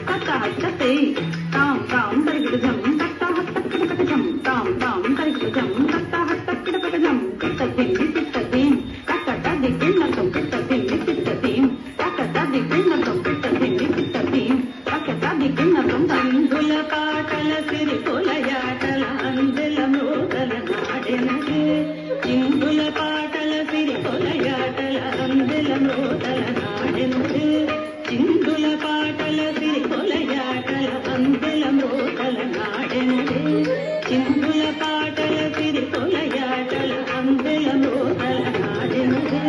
తక్క హత్తతే తాం తాం తరిగిటజం తక్క హత్తక్కడపటజం తాం తాం తరిగిటజం తక్క హత్తక్కడపటజం కిట్టతిండి తిట్టతీం కక్కట దిగ్గిన్నతం కిట్టతిండి తిట్టతీం కక్కట దిగ్గిన్నతం కిట్టతిండి తిట్టతీం కక్కట దిగ్గిన్నతం తందుల పాటల సిరికొలయాటల అందెల మోదల నాడెనగే చిందుల పాటల సిరికొలయాటల అందెల మోదల నాడెనగే చిందుల పాటల సిరికొలయాటల అందెల మోదల నాడెనగే చిందుల పాటల సిరికొలయాటల అందెల మోదల నాడెనగే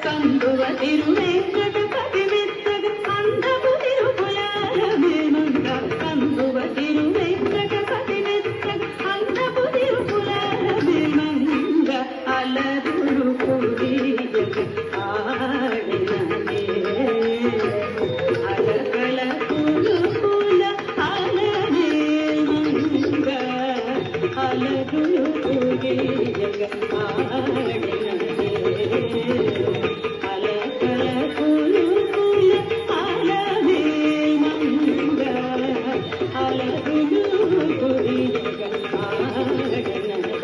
కందువ తిరువెంకటపతి మెత్తగ అందపు తిరుపులాల మేమంగ కందువ తిరువెంకటపతి మెత్తగ అందపు తిరుపులాల మేమంగ అలరుడు కుడియగ ఆడిననే అలకల కులుకుల అలనే మంగ అలరుడు కుడియగ ఆడిననే అలకల కులుకుల అలనే మంగ అలరుడు కుడియగ ఆడిననే